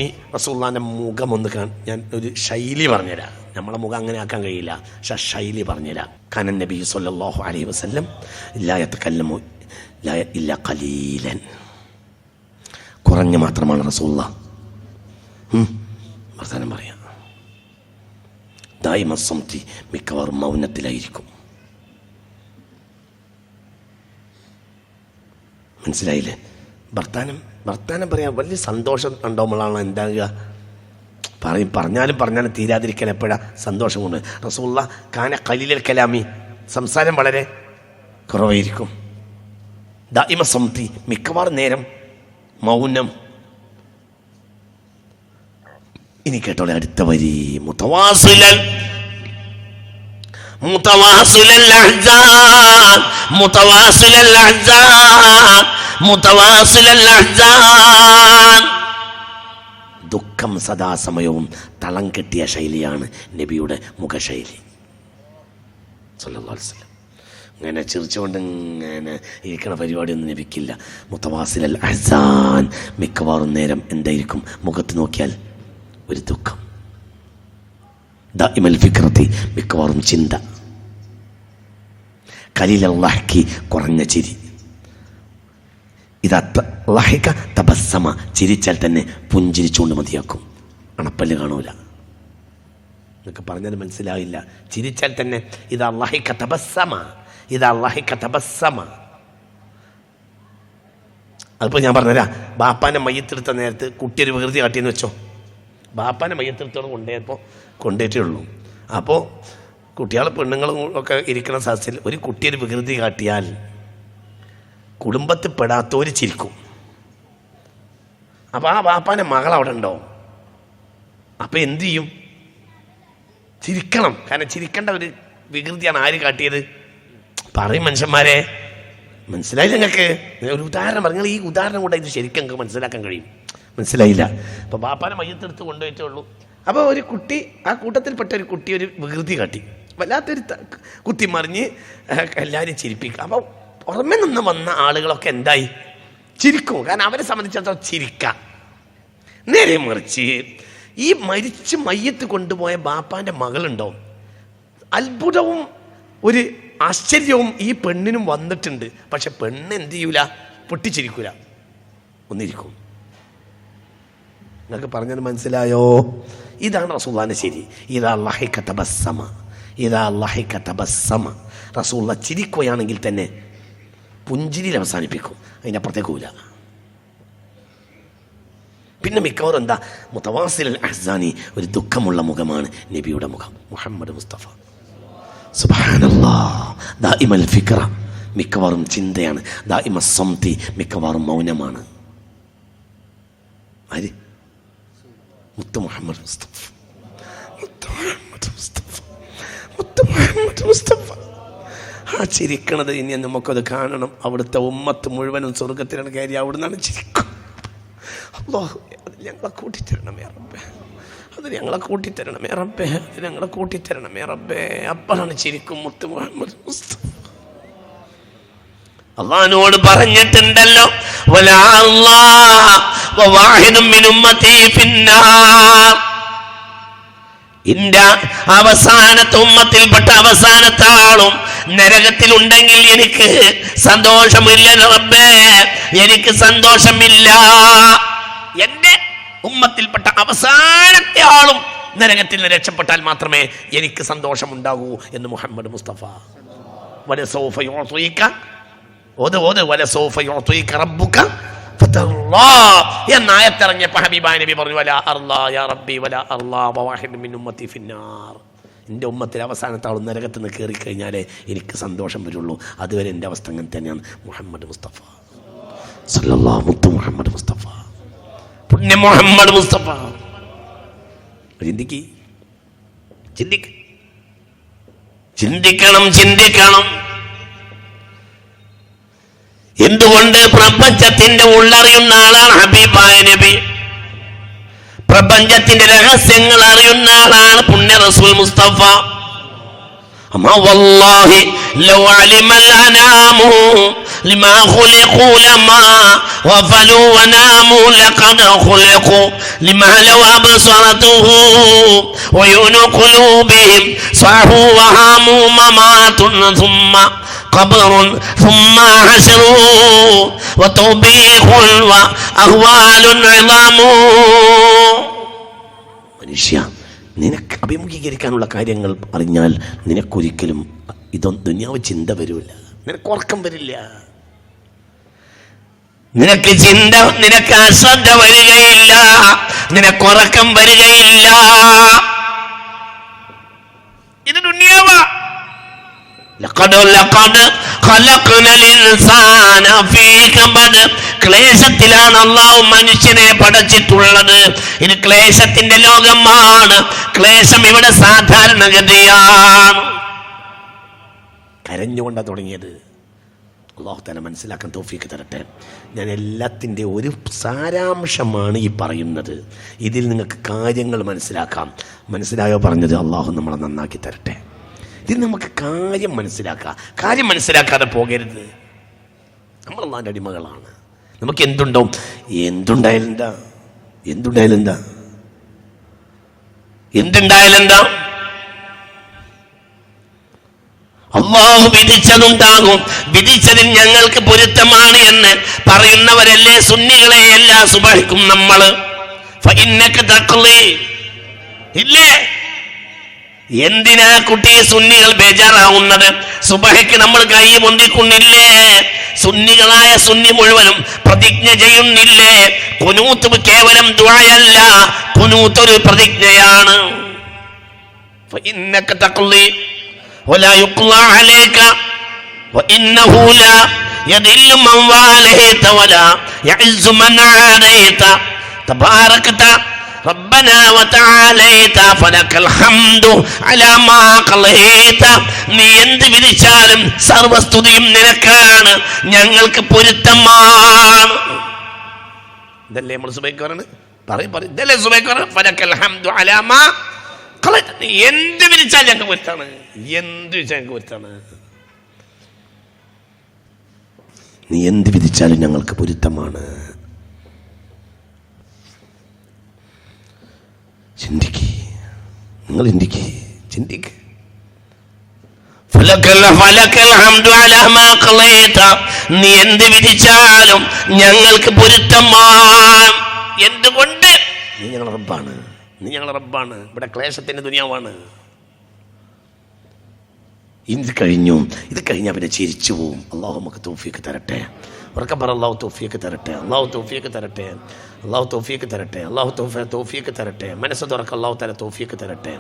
ഇനി റസൂലുള്ളാഹിൻ്റെ മുഖം ഒന്ന് ഞാൻ ഒരു ശൈലി പറഞ്ഞുതരാം. നമ്മളെ മുഖം അങ്ങനെ ആക്കാൻ കഴിയില്ല, പക്ഷെ ശൈലി പറഞ്ഞുതരാം. കാന നബി സല്ലല്ലാഹു അലൈഹി വസല്ലം ലാ യതകല്ലമു ഇല്ലാ ഖലീലൻ. കുറഞ്ഞ മാത്രമാണ് റസൂലുള്ളാഹ് വർത്തമാനം പറയാം. ദായിമ സംതി, മിക്കവാറും മൗനത്തിലായിരിക്കും. മനസ്സിലായില്ലേ? വർത്താനം പറയാൻ വലിയ സന്തോഷം ഉണ്ടാവുമ്പോഴാണ് എന്താകുക. പറഞ്ഞാലും തീരാതിരിക്കാൻ എപ്പോഴാ സന്തോഷം കൊണ്ട്. റസൂലുള്ളാഹ് കാന ഖലീലൽ കലാമി, സംസാരം വളരെ കുറവായിരിക്കും. ദായിമ സംതി, മിക്കവാറും നേരം മൗനം. ഇനി കേട്ടോളെ അടുത്ത വരി. മുതവാസിലൽ ദുഃഖം സദാസമയവും തളം കെട്ടിയ ശൈലിയാണ് നബിയുടെ മുഖശൈലി സല്ലല്ലാഹു അലൈഹി വസല്ലം. ഇങ്ങനെ ചിരിച്ചുകൊണ്ട് ഇങ്ങനെ ഇരിക്കണ പരിപാടിയൊന്നും നബിക്കില്ല. മുതവാസിലൽ അഹ്സാൻ, മിക്കവാറും നേരം എന്തായിരിക്കും? മുഖത്ത് നോക്കിയാൽ ഒരു ദുഃഖം. ദായിമൽ ഫിക്രത്തി, മിക്കവാറും ചിന്ത. ഖലീലൽ ലഹ്കി, കുറഞ്ഞ ചിരി. ഇതാ ലഹിക തബസ്സമ, ചിരിച്ചാൽ തന്നെ പുഞ്ചിരിച്ചുകൊണ്ട് മതിയാക്കും, അണപ്പല്ല് കാണൂല. എന്നൊക്കെ പറഞ്ഞത് മനസ്സിലാവില്ല. ചിരിച്ചാൽ തന്നെ ഇതാ ലഹിക തബസ്സമ, ഇതാ ലഹിക തബസ്സമ. അതിപ്പോൾ ഞാൻ പറഞ്ഞുതരാം. ബാപ്പാൻ്റെ മയ്യത്തെടുത്ത നേരത്ത് കുട്ടി ഒരു വികൃതി കാട്ടിയെന്ന് വെച്ചോ. ബാപ്പാൻ്റെ മയ്യത്തെടുത്തോളം കൊണ്ടേറ്റേ ഉള്ളൂ. അപ്പോൾ കുട്ടികളും പെണ്ണുങ്ങളും ഒക്കെ ഇരിക്കുന്ന സദസ്സിൽ ഒരു കുട്ടിയൊരു വികൃതി കാട്ടിയാൽ കുടുംബത്തിൽ പെടാത്തവർ ചിരിക്കും. അപ്പോൾ ആ ബാപ്പാൻ്റെ മകൾ അവിടെ ഉണ്ടോ? അപ്പോൾ എന്തു ചെയ്യും? ചിരിക്കണം. കാരണം ചിരിക്കേണ്ട ഒരു വികൃതിയാണ് ആര് കാട്ടിയത്? പറയും മനുഷ്യന്മാരെ, മനസ്സിലായില്ല നിങ്ങൾക്ക്? ഒരു ഉദാഹരണം പറഞ്ഞു. ഈ ഉദാഹരണം കൊണ്ട് ഇത് ശരിക്കും നിങ്ങൾക്ക് മനസ്സിലാക്കാൻ കഴിയും. മനസ്സിലായില്ല? അപ്പോൾ ബാപ്പാനെ മയ്യത്തെടുത്ത് കൊണ്ടുപോയിട്ടേ ഉള്ളൂ. അപ്പോൾ ഒരു കുട്ടി, ആ കൂട്ടത്തിൽപ്പെട്ട ഒരു കുട്ടി ഒരു വികൃതി കാട്ടി, വല്ലാത്തൊരു കുത്തി മറിഞ്ഞ് എല്ലാവരും ചിരിപ്പിക്കുക. അപ്പോൾ പുറമെ നിന്ന് വന്ന ആളുകളൊക്കെ എന്തായി? ചിരിക്കും. കാരണം അവരെ സംബന്ധിച്ചിടത്തോളം ചിരിക്കാം. നേരെ മറിച്ച് ഈ മരിച്ച് മയ്യത്ത് കൊണ്ടുപോയ ബാപ്പാൻ്റെ മകളുണ്ടോ, അത്ഭുതവും ഒരു ആശ്ചര്യവും ഈ പെണ്ണിനും വന്നിട്ടുണ്ട്. പക്ഷെ പെണ്ണ് എന്ത് ചെയ്യൂല? പൊട്ടിച്ചിരിക്കൂല, ഒന്നിരിക്കും. നിങ്ങൾക്ക് പറഞ്ഞത് മനസ്സിലായോ? ഇതാണ് റസൂലുള്ളാഹിന്റെ ശരി. ഇദാ ലഹിക തബസ്സമ, ഇദാ ലഹിക തബസ്സമ. റസൂലുള്ളാഹ് ചിരിക്കുകയാണെങ്കിൽ തന്നെ പുഞ്ചിരിയിൽ അവസാനിപ്പിക്കും, അതിനപ്പുറത്തേക്കൂല. പിന്നെ മിക്കവാറും എന്താ? മുതവാസിലൽ അഹ്സാനി, ഒരു ദുഃഖമുള്ള മുഖമാണ് നബിയുടെ മുഖം. മുഹമ്മദ് മുസ്തഫ സുബ്ഹാനല്ലാഹ്. ദായിമൽ ഫിക്ര, മിക്കവാറും ചിന്തയാണ്. ദായിമ സംതി, മിക്കവാറും മൗനമാണ്. ആര്? മുത്ത് മുഹമ്മദ് മുസ്തഫ, മുത്ത് മുഹമ്മദ് മുസ്തഫ, മുത്ത് മുഹമ്മദ് മുസ്തഫ. ആ ചിരിക്കണത് ഇനി നമുക്കത് കാണണം. അവിടുത്തെ ഉമ്മത്ത് മുഴുവനും സ്വർഗത്തിലാണ് കയറി, അവിടുന്നാണ് ചിരിക്കും. അല്ലാഹു അത് ഞങ്ങളെ കൂട്ടിത്തരണമേ റബ്ബേ, അത് ഞങ്ങളെ കൂട്ടിത്തരണമേ റബ്ബേ, അത് ഞങ്ങളെ കൂട്ടിത്തരണമേ റബ്ബേ. അപ്പോഴാണ് ചിരിക്കും മുത്ത് മുഹമ്മദ് മുസ്തഫ. അള്ളാഹിനോട് പറഞ്ഞിട്ടുണ്ടല്ലോ, വലാ അല്ലാഹ് വവാഹിദും മിൻ ഉമ്മത്തി ഫിന്നാർ. ഇന്റെ അവസാനത്തെ ഉമ്മത്തിൽപ്പെട്ട അവസാനത്തെ ആളും നരകത്തിലുണ്ടെങ്കിൽ എനിക്ക് സന്തോഷമില്ല റബ്ബേ, എനിക്ക് സന്തോഷമില്ല. എന്റെ ഉമ്മത്തിൽപ്പെട്ട അവസാനത്തെ ആളും നരകത്തിൽ നിന്ന് രക്ഷപ്പെട്ടാൽ മാത്രമേ എനിക്ക് സന്തോഷമുണ്ടാകൂ എന്ന് മുഹമ്മദ് മുസ്തഫ. വലസൗഫ യുഅ്തീക വലസൗഫ യുഅ്തീക റബ്ബുക ഫതർളാ എന്ന ആയത്തിറങ്ങിയപ്പോൾ ഹബീബായ നബി പറഞ്ഞു, വലാ അർളാ യാ റബ്ബി വലാ അർളാ വവാഹിദും മിൻ ഉമ്മത്തി ഫിന്നാർ. എൻ്റെ ഉമ്മത്തിൽ അവസാനത്തെ ആളും നരകത്തിൽ നിന്ന് കയറിക്കഴിഞ്ഞാലേ എനിക്ക് സന്തോഷം വരുള്ളൂ. അതുവരെ എൻ്റെ അവസ്ഥ അങ്ങനെ തന്നെയാണ്. മുഹമ്മദ് മുസ്തഫ സല്ലല്ലാഹു മുത്ത് മുഹമ്മദ് മുസ്തഫ, പുണ്യ മുഹമ്മദ് മുസ്തഫ. ചിന്തിക്കണം. എന്തുകൊണ്ട്? പ്രപഞ്ചത്തിന്റെ ഉള്ളറിയുന്ന ആളാണ് ഹബീബായ നബി. പ്രപഞ്ചത്തിന്റെ രഹസ്യങ്ങൾ അറിയുന്ന ആളാണ് പുണ്യ റസൂൽ മുസ്തഫ. അമാ വല്ലാഹി ലൗ അലിമൽ അനാമു لما خلقوا لما غفلوا وناموا لقد خلقوا لما لو أبصرته وعيون قلوبهم صاحوا وهاموا ممات ثم قبر ثم حشر وتوبيخ وأهوال عظام. മനുഷ്യ, നിനക്ക് അഭിമുഖീകരിക്കാനുള്ള കാര്യങ്ങൾ അറിഞ്ഞാൽ നിനക്കൊരിക്കലും ഇതൊന്നും ദുനിയാവ് ചിന്ത വരില്ല, നിനക്ക് ഉറക്കം വരില്ല, നിനക്ക് അശ്രദ്ധ വരികയില്ല, നിനക്കുറക്കം വരികയില്ല. ഇത് ദുനിയാവാ. ക്ലേശത്തിലാണ് അല്ലാഹു മനുഷ്യനെ പടച്ചിട്ടുള്ളത്. ഇത് ക്ലേശത്തിന്റെ ലോകമാണ്. ക്ലേശം ഇവിടെ സാധാരണഗതിയാണ്. കരഞ്ഞുകൊണ്ടാണ് തുടങ്ങിയത്. അല്ലാഹു തആല മനസ്സിലാക്കാൻ തൗഫീഖ് തരട്ടെ. ഞാൻ എല്ലാത്തിൻ്റെ ഒരു സാരാംശമാണ് ഈ പറയുന്നത്. ഇതിൽ നിങ്ങൾക്ക് കാര്യങ്ങൾ മനസ്സിലായോ പറഞ്ഞത്? അല്ലാഹു നമ്മളെ നന്നാക്കി തരട്ടെ. ഇത് നമുക്ക് കാര്യം മനസ്സിലാക്കാം. കാര്യം മനസ്സിലാക്കാതെ പോകരുത്. നമ്മൾ അല്ലാഹുവിൻ്റെ അടിമകളാണ്. നമുക്ക് എന്തുണ്ടായാലെന്താ? അല്ലാഹു വിധിച്ചതുണ്ടാകും. വിധിച്ചതിൽ ഞങ്ങൾക്ക് പൊരുത്തമാണ് എന്ന് പറയുന്നവരല്ലേ സുന്നികളെ എല്ലാ സുബഹിക്കും നമ്മൾ. ഇല്ലേ? എന്തിനാ കുട്ടി സുന്നികൾ ബേജാറാവുന്നത്? സുബഹയ്ക്ക് നമ്മൾ കൈ പൊന്തിക്കുന്നില്ലേ? സുന്നികളായ സുന്നി മുഴുവനും പ്രതിജ്ഞ ചെയ്യുന്നില്ലേ? ഖുനൂത്ത് കേവലം ദുആയല്ല, ഖുനൂത്ത് ഒരു പ്രതിജ്ഞയാണ്. ഫഇന്നക തഖ്ലി വലാ യുഖ്ലാ അലൈക വഇന്നഹു ലാ യദില്ലു മൻ വാലൈത വലാ യഇസ്സു മൻ ആദൈത തബാറകത റബ്ബനാ വതആലൈത ഫലക്കൽ ഹംദു അലാ മാ ഖളൈത. നീ എന്ത് വിധിച്ചാലും സർവസ്തുതിയും നിനക്കാണ്, ഞങ്ങൾക്ക് പൊരുത്തമാണ്. ഇതല്ലേ നമ്മൾ സുബൈക്ക് പറയുന്നത്? ഇതല്ലേ സുബൈക്ക് പറയുന്നത്? ഫലക്കൽ ഹംദു അലാ മാ ഖളൈത. നീ എന്ത് വിധിച്ചാൽ ഞങ്ങൾക്ക് പൊരുത്താണ്, നീ എന്ത് വിധിച്ചാലും ഞങ്ങൾക്ക് പൊരുത്തമാണ്. നിങ്ങൾ ചിന്തിക്ക്. നീ എന്ത് വിധിച്ചാലും ഞങ്ങൾക്ക് പൊരുത്തമാണ്. എന്തുകൊണ്ട്? നീ ഞങ്ങളുടെ റബ്ബാണ്. ഇവിടെ ക്ലേശത്തിന്റെ ദുനിയാവാണ്. ഇത് കഴിഞ്ഞാൽ പിന്നെ ചിരിച്ചു പോവും. അല്ലാഹു നമുക്ക് തൗഫീഖ് തരട്ടെ. ഉറക്കെ പറ, അല്ലാഹു തൗഫീഖ് തരട്ടെ. മനസ്സ് തുറക്ക, അല്ലാഹു തആല തൗഫീഖ് തരട്ടെ.